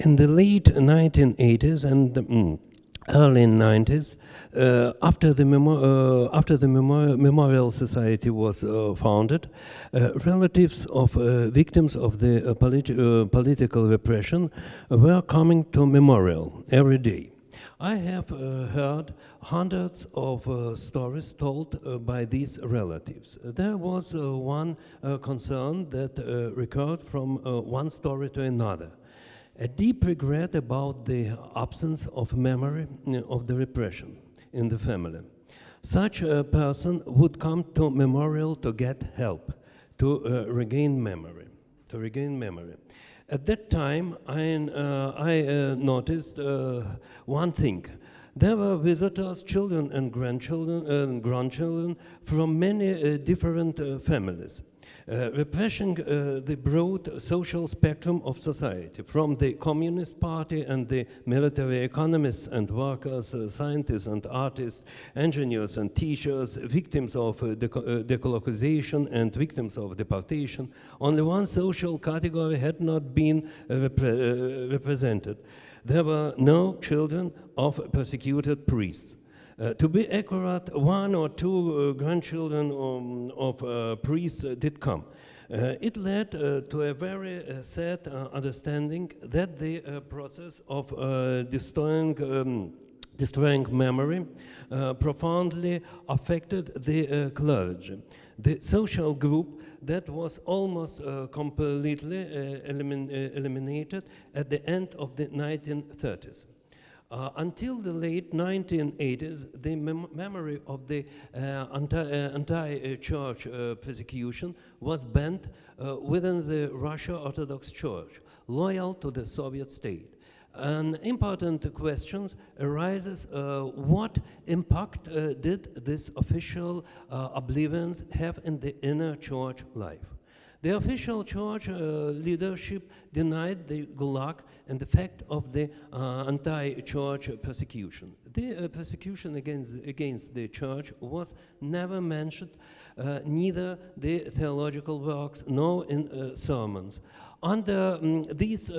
In the late 1980s and early 90s, after the Memorial Society was founded, relatives of victims of the political repression were coming to Memorial every day. I have heard hundreds of stories told by these relatives. There was one concern that recurred from one story to another. A deep regret about the absence of memory of the repression in the family. Such a person would come to Memorial to get help, to regain memory. At that time, I noticed one thing. There were visitors, children and grandchildren from many different families. Repressing the broad social spectrum of society, from the Communist Party and the military economists and workers, scientists and artists, engineers and teachers, victims of decolonization and victims of deportation. Only one social category had not been represented. There were no children of persecuted priests. To be accurate, one or two grandchildren of priests did come. It led to a very sad understanding that the process of destroying memory profoundly affected the clergy. The social group that was almost completely eliminated at the end of the 1930s. Until the late 1980s, the memory of the anti-church persecution was banned within the Russian Orthodox Church, loyal to the Soviet state. An important question arises, what impact did this official oblivion have in the inner church life? The official church leadership denied the Gulag and the fact of the anti-church persecution. The persecution against the church was never mentioned, neither the theological works nor in sermons. Under these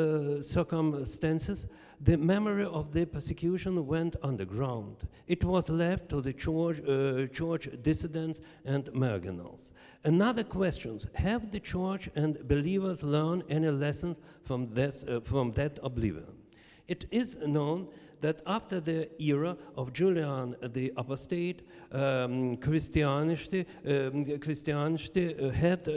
circumstances, the memory of the persecution went underground. It was left to the church dissidents and marginals. Another question, have the church and believers learned any lessons from that oblivion? It is known that after the era of Julian the Apostate, Christianity had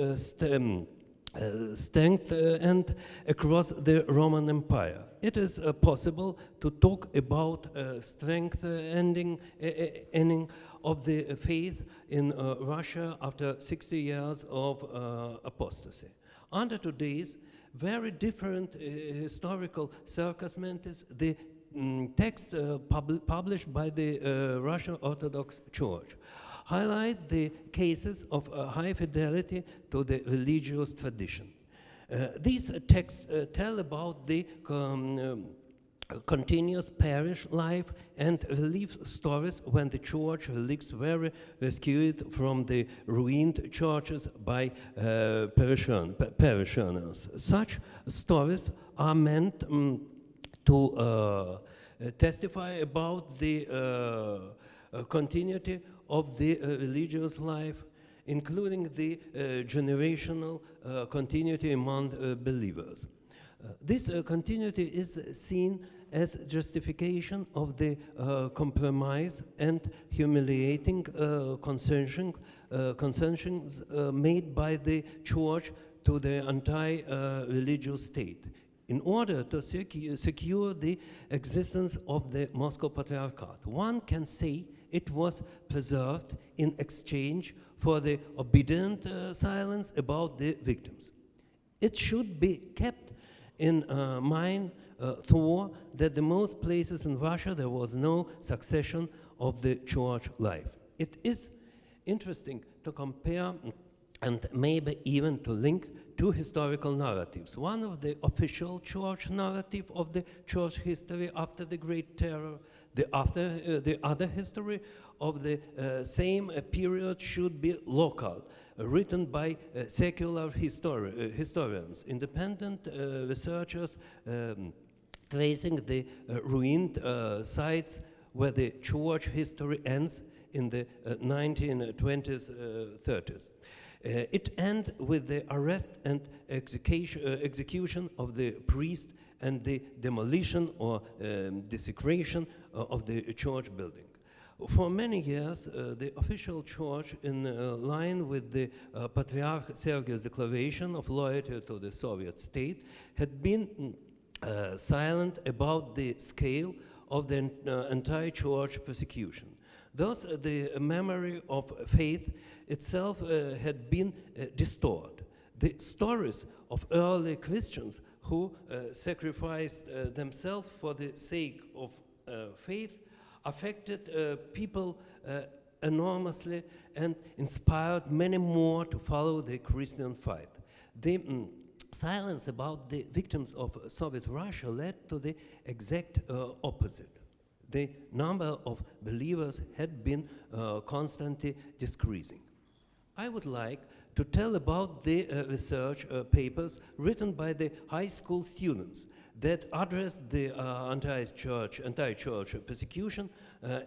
strengthened across the Roman Empire. It is possible to talk about strengthening of the faith in Russia after 60 years of apostasy. Under today's very different historical circumstances, the text published by the Russian Orthodox Church highlight the cases of high fidelity to the religious tradition. These texts tell about the continuous parish life and relief stories when the church relics were rescued from the ruined churches by parishioners. Such stories are meant to testify about the continuity of the religious life, including the generational continuity among believers. This continuity is seen as justification of the compromise and humiliating concessions made by the church to the anti-religious state in order to secure the existence of the Moscow Patriarchate. One can say it was preserved in exchange for the obedient silence about the victims. It should be kept in mind though that the most places in Russia there was no succession of the church life. It is interesting to compare and maybe even to link two historical narratives. One of the official church narrative of the church history after the Great Terror, the other history of the same period should be local, written by secular historians, independent researchers, tracing the ruined sites where the church history ends in the 1920s, 30s. It ends with the arrest and execution of the priest and the demolition or desecration of the church building. For many years, the official church, in line with the Patriarch Sergei's declaration of loyalty to the Soviet state, had been silent about the scale of the entire church persecution. Thus, the memory of faith itself had been distorted. The stories of early Christians who sacrificed themselves for the sake of faith affected people enormously and inspired many more to follow the Christian faith. The silence about the victims of Soviet Russia led to the exact opposite. The number of believers had been constantly decreasing. I would like to tell about the research papers written by the high school students that addressed the anti-church persecution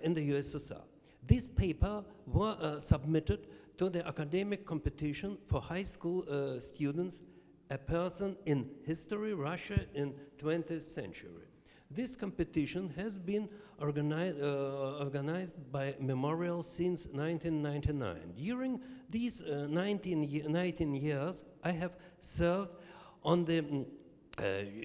in the USSR. These papers were submitted to the academic competition for high school students, a person in history, Russia in 20th century. This competition has been organized by Memorial since 1999. During these 19 years, I have served on the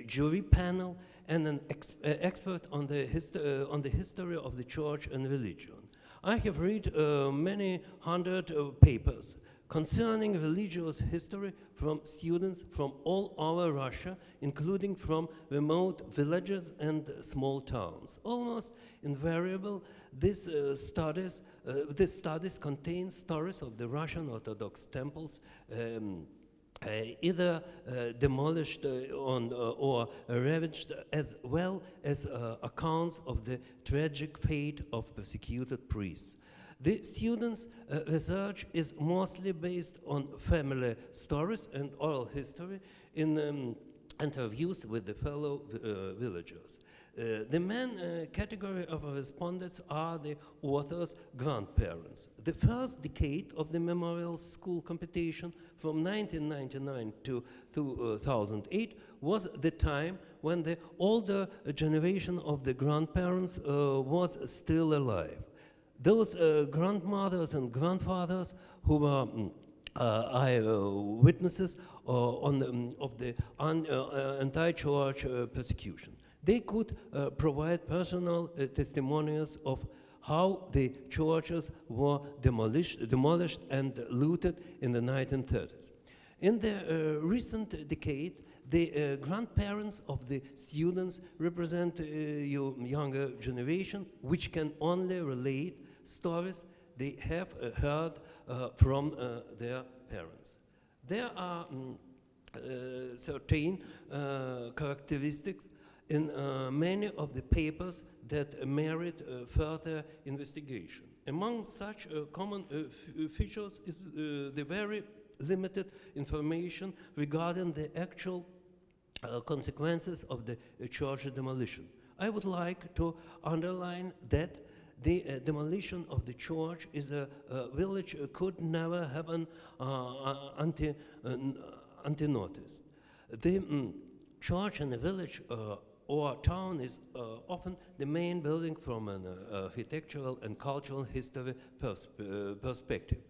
jury panel and an expert on the history of the church and religion. I have read many hundred papers concerning religious history from students from all over Russia, including from remote villages and small towns. Almost invariable, these studies contain stories of the Russian Orthodox temples either demolished or ravaged, as well as accounts of the tragic fate of persecuted priests. The students' research is mostly based on family stories and oral history in interviews with the fellow villagers. The main category of respondents are the author's grandparents. The first decade of the Memorial School competition from 1999 to 2008 was the time when the older generation of the grandparents was still alive. Those grandmothers and grandfathers who were eyewitnesses of the anti-church persecution. They could provide personal testimonials of how the churches were demolished and looted in the 1930s. In the recent decade, the grandparents of the students represent your younger generation, which can only relate stories they have heard from their parents. There are certain characteristics in many of the papers that merit further investigation. Among such common features is the very limited information regarding the actual consequences of the church demolition. I would like to underline that the demolition of the church is a village could never happen unnoticed. The church in a village or town is often the main building from an architectural and cultural history perspective.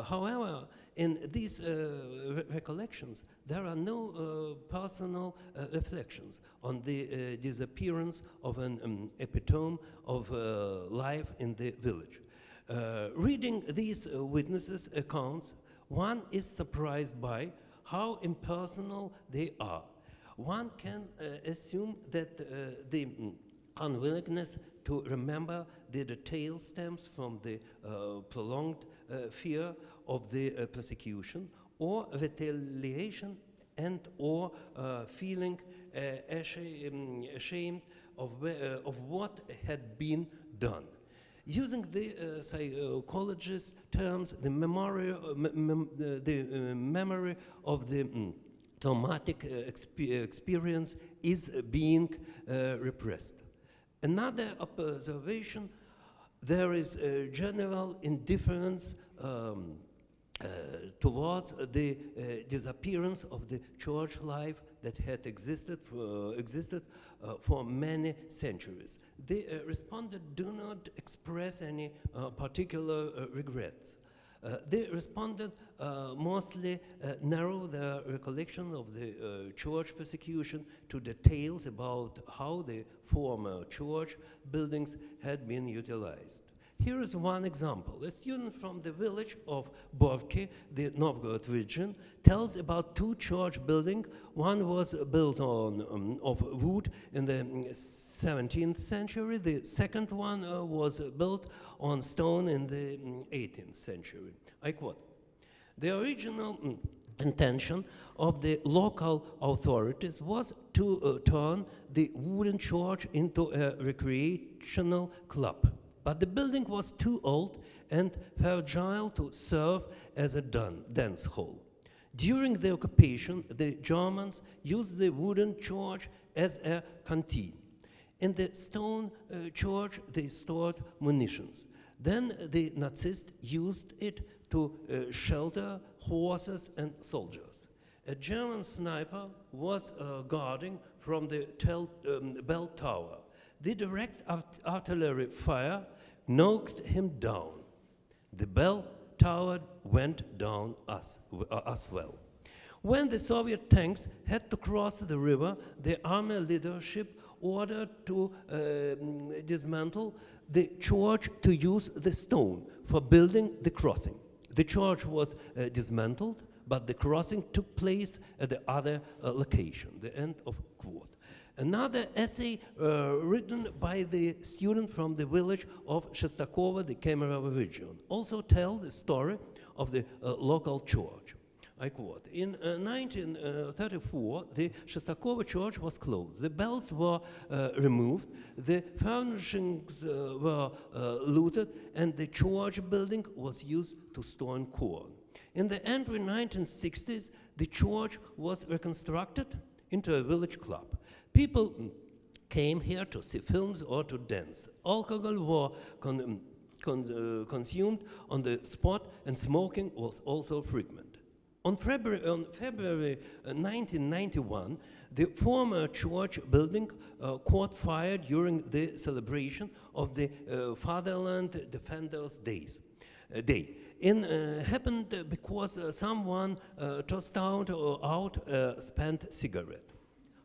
However, in these recollections, there are no personal reflections on the disappearance of an epitome of life in the village. Reading these witnesses' accounts, one is surprised by how impersonal they are. One can assume that the unwillingness to remember the details stems from the prolonged fear of the persecution or retaliation and or feeling ashamed of what had been done. Using the psychologist terms, the memory of the traumatic experience is being repressed. Another observation, there is a general indifference towards the disappearance of the church life that had existed for many centuries. The respondents do not express any particular regrets. The respondent mostly narrow their recollection of the church persecution to details about how the former church buildings had been utilized. Here is one example. A student from the village of Borki, the Novgorod region, tells about two church buildings. One was built of wood in the 17th century. The second one was built on stone in the 18th century. I quote, "The original intention of the local authorities was to turn the wooden church into a recreational club. But the building was too old and fragile to serve as a dance hall. During the occupation, the Germans used the wooden church as a canteen. In the stone church, they stored munitions. Then the Nazis used it to shelter horses and soldiers. A German sniper was guarding from the bell tower. The direct artillery fire knocked him down. The bell tower went down as well. When the Soviet tanks had to cross the river, the army leadership ordered to dismantle the church to use the stone for building the crossing. The church was dismantled, but the crossing took place at the other location." The end of quote. Another essay written by the student from the village of Shestakovo, the Kemerovo region, also tells the story of the local church. I quote, "In 1934, the Shestakovo church was closed. The bells were removed, the furnishings were looted, and the church building was used to store corn. In the early 1960s, the church was reconstructed into a village club. People came here to see films or to dance. Alcohol was consumed on the spot, and smoking was also frequent. On February 1991, the former church building caught fire during the celebration of the Fatherland Defenders Day. It happened because someone tossed out a spent cigarette.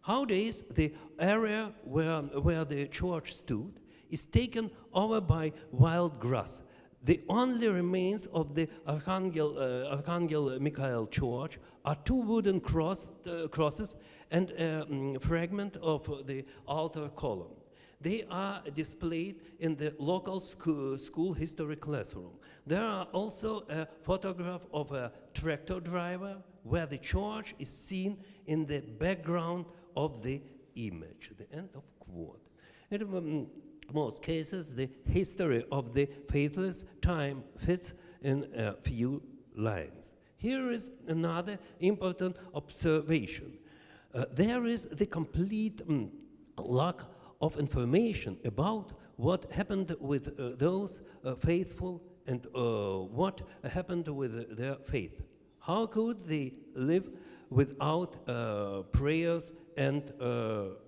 Nowadays, the area where the church stood is taken over by wild grass. The only remains of the Archangel Michael Church are two wooden crosses and a fragment of the altar column. They are displayed in the local school history classroom. There are also a photograph of a tractor driver where the church is seen in the background of the image." The end of quote. In most cases, the history of the faithless time fits in a few lines. Here is another important observation. There is the complete lack of information about what happened with those faithful and what happened with their faith. How could they live without prayers and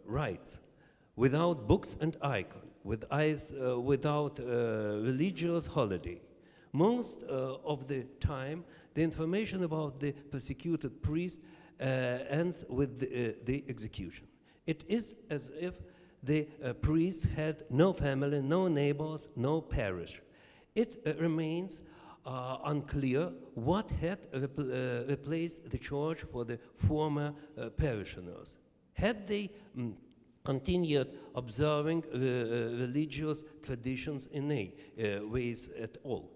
rites, without books and icons, without religious holiday? Most of the time, the information about the persecuted priest ends with the execution. It is as if the priest had no family, no neighbors, no parish. It remains unclear what had replaced the church for the former parishioners. Had they continued observing religious traditions in ways at all?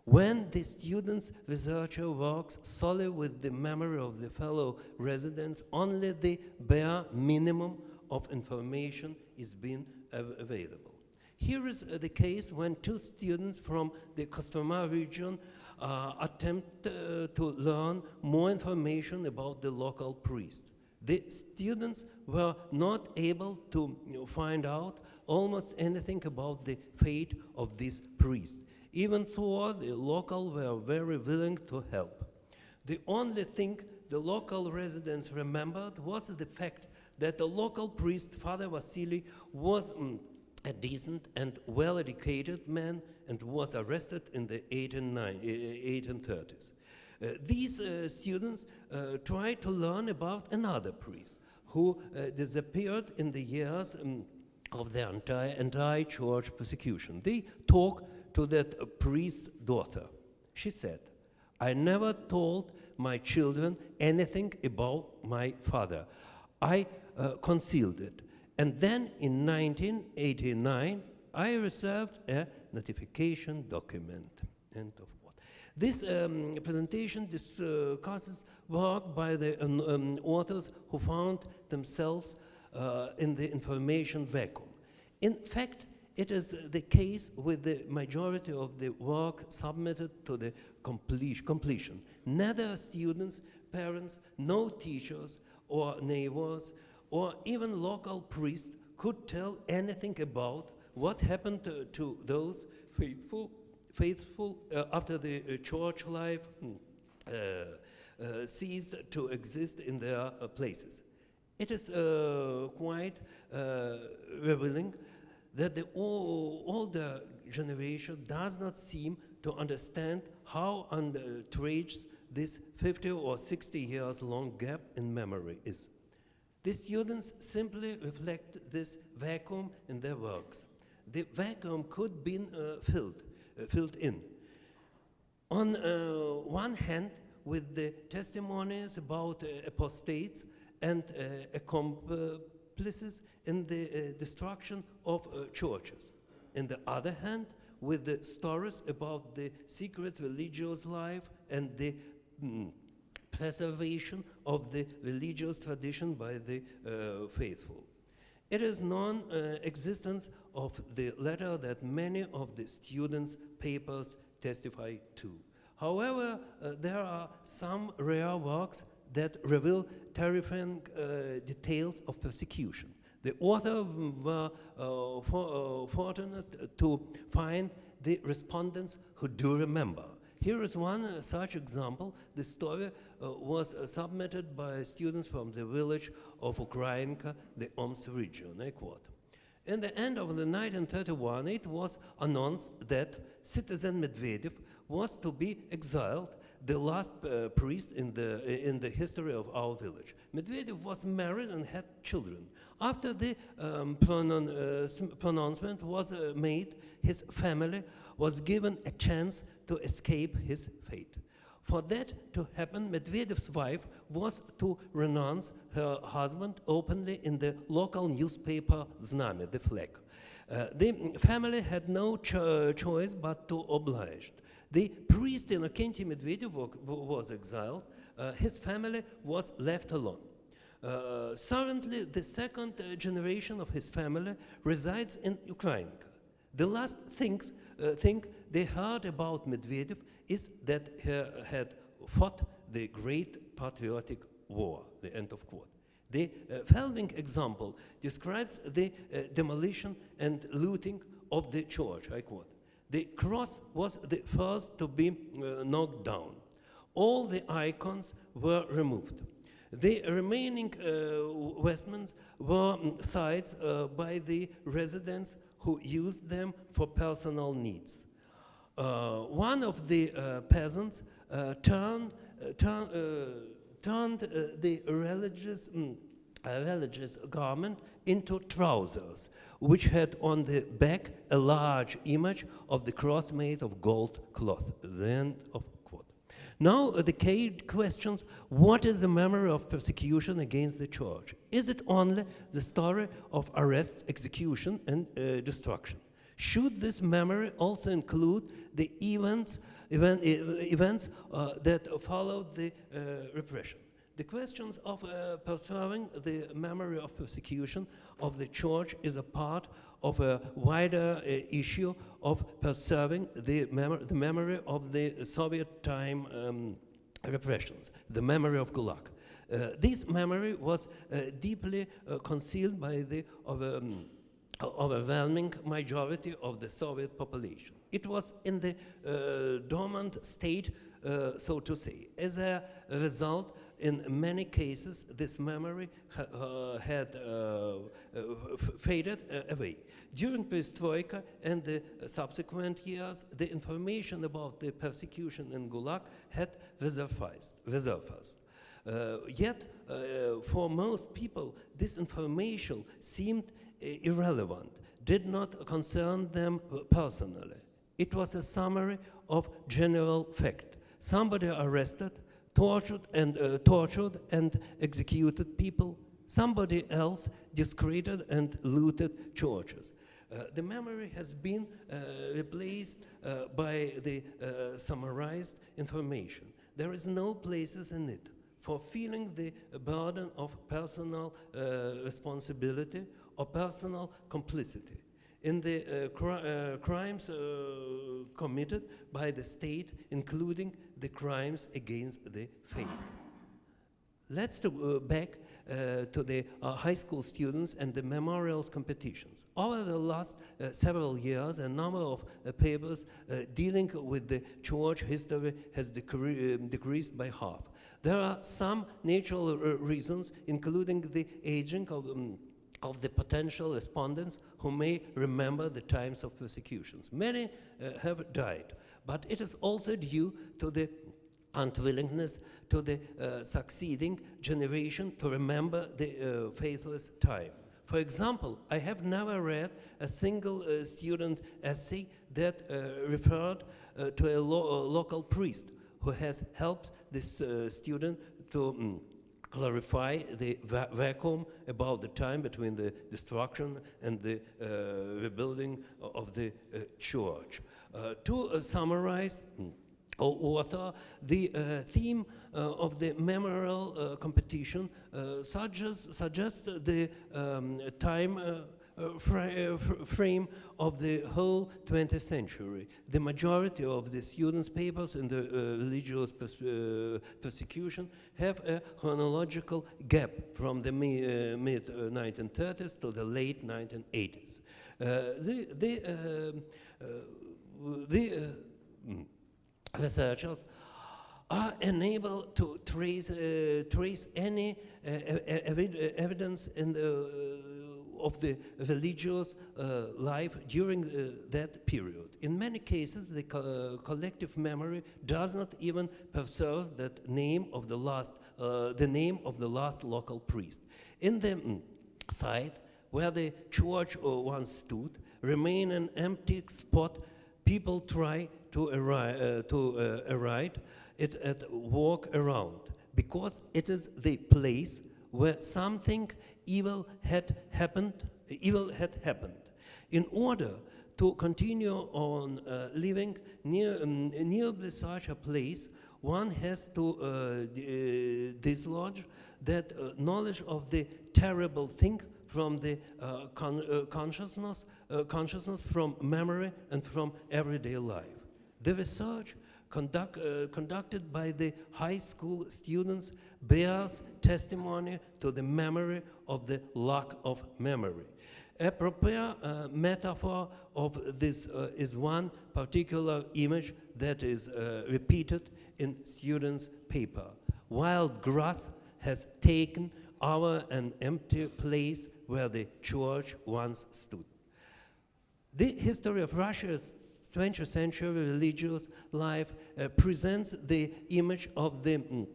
When the student's researcher works solely with the memory of the fellow residents, only the bare minimum of information is being available. Here is the case when two students from the Kostroma region attempt to learn more information about the local priest. The students were not able to find out almost anything about the fate of this priest, even though the local were very willing to help. The only thing the local residents remembered was the fact that the local priest, Father Vasily, was a decent and well-educated man and was arrested in the 1830s. These students tried to learn about another priest who disappeared in the years of the entire church persecution. They talked to that priest's daughter. She said, "I never told my children anything about my father. I concealed it. And then in 1989, I received a notification document." End of quote. This presentation discusses work by the authors who found themselves in the information vacuum. In fact, it is the case with the majority of the work submitted to the completion. Neither students, parents, no teachers or neighbors, or even local priests could tell anything about what happened to those faithful after the church life ceased to exist in their places. It is quite revealing that the older generation does not seem to understand how outraged this 50 or 60 years long gap in memory is. The students simply reflect this vacuum in their works. The vacuum could be filled in. On one hand, with the testimonies about apostates and accomplices in the destruction of churches. On the other hand, with the stories about the secret religious life and the preservation of the religious tradition by the faithful. It is non-existence of the letter that many of the students' papers testify to. However, there are some rare works that reveal terrifying details of persecution. The author were fortunate to find the respondents who do remember. Here is one such example. The story was submitted by students from the village of Ukrainka, the Omsk region. I quote, "In the end of the 1931, it was announced that citizen Medvedev was to be exiled, the last priest in the history of our village. Medvedev was married and had children. After the pronouncement was made, his family was given a chance to escape his fate. For that to happen, Medvedev's wife was to renounce her husband openly in the local newspaper Znamya, the flag. The family had no choice but to oblige. The priest Innocenty Medvedev was exiled. His family was left alone. Currently, the second generation of his family resides in Ukrainka. The last thing they heard about Medvedev is that he had fought the great patriotic war." The end of quote. The following example describes the demolition and looting of the church. I quote, "The cross was the first to be knocked down. All the icons were removed. The remaining vestments were sites by the residents who used them for personal needs. One of the peasants turned the religious garment into trousers, which had on the back a large image of the cross made of gold cloth." The end of quote. Now the key questions: what is the memory of persecution against the church? Is it only the story of arrests, execution, and destruction? Should this memory also include the events that followed the repression? The questions of preserving the memory of persecution of the church is a part of a wider issue of preserving the memory of the Soviet time repressions, the memory of Gulag. This memory was deeply concealed by the overwhelming majority of the Soviet population. It was in the dormant state, so to say. As a result, in many cases, this memory had faded away. During Perestroika and the subsequent years, the information about the persecution in Gulag had resurfaced. Yet, for most people, this information seemed irrelevant, did not concern them personally. It was a summary of general fact. Somebody arrested, tortured and executed people. Somebody else discredited and looted churches. The memory has been replaced by the summarized information. There is no places in it for feeling the burden of personal responsibility or personal complicity in the crimes committed by the state, including the crimes against the faith. Let's go back to the high school students and the memorials competitions. Over the last several years, a number of papers dealing with the church history has decreased by half. There are some natural reasons, including the aging of the potential respondents who may remember the times of persecutions. Many have died, but it is also due to the unwillingness to the succeeding generation to remember the faithless time. For example, I have never read a single student essay that referred to a local priest who has helped this student to clarify the vacuum about the time between the destruction and the rebuilding of the church. To summarize, author, the theme of the memorial competition suggests the time frame of the whole 20th century. The majority of the students' papers in the religious persecution have a chronological gap from the mid-1930s to the late 1980s. The researchers are unable to trace any evidence in of the religious life during that period. In many cases, the collective memory does not even preserve that name of the last local priest. In the site where the church once stood, remain an empty spot. People try to arrive it and walk around because it is the place where something evil had happened. In order to continue on living near such a place, one has to dislodge that knowledge of the terrible thing from the consciousness from memory and from everyday life. The research conducted by the high school students bears testimony to the memory of the lack of memory. A proper metaphor of this is one particular image that is repeated in students' paper. Wild grass has taken over an empty place where the church once stood. The history of Russia's 20th century religious life presents the image of the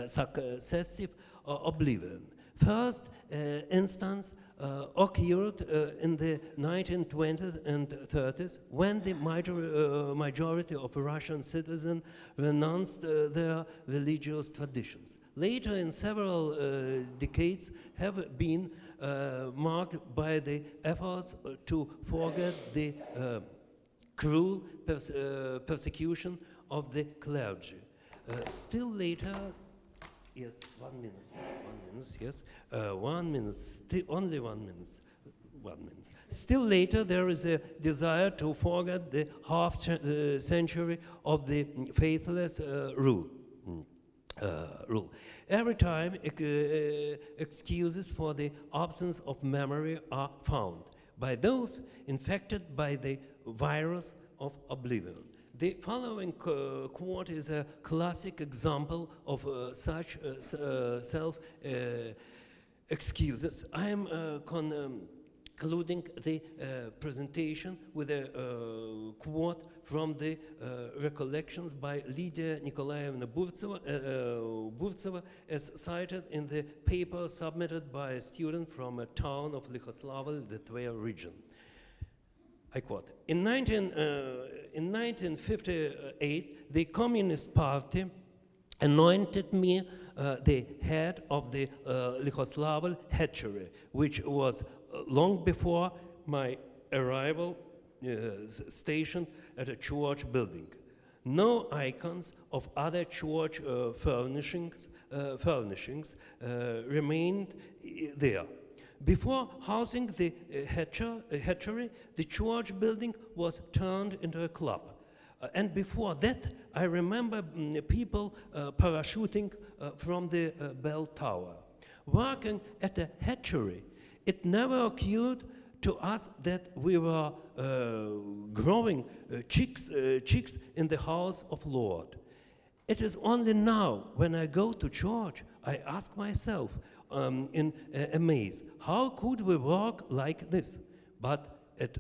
successive oblivion. First instance occurred in the 1920s and 30s when the majority of Russian citizens renounced their religious traditions. Later in several decades have been marked by the efforts to forget the cruel persecution of the clergy. Still later, Yes, 1 minute. 1 minute, yes. 1 minute, only 1 minute. 1 minute. Still later, there is a desire to forget the half-century of the faithless rule. Rule. Every time excuses for the absence of memory are found by those infected by the virus of oblivion. The following quote is a classic example of such self-excuses. I am concluding the presentation with a quote from the recollections by Lydia Nikolaevna Burtseva, as cited in the paper submitted by a student from a town of Lihoslavl, the Tver region. I quote, in 1958, the Communist Party anointed me the head of the Lihoslavl hatchery, which was long before my arrival stationed at a church building. No icons of other church furnishings remained there. Before housing the hatchery, the church building was turned into a club. And before that, I remember people parachuting from the bell tower. Working at a hatchery, it never occurred to us that we were growing chicks in the house of Lord. It is only now, when I go to church, I ask myself in amaze, how could we work like this? But at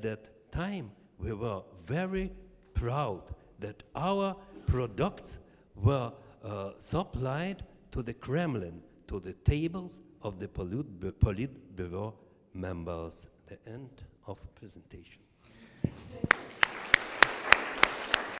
that time, we were very proud that our products were supplied to the Kremlin, to the tables of the Politburo members. The end of presentation.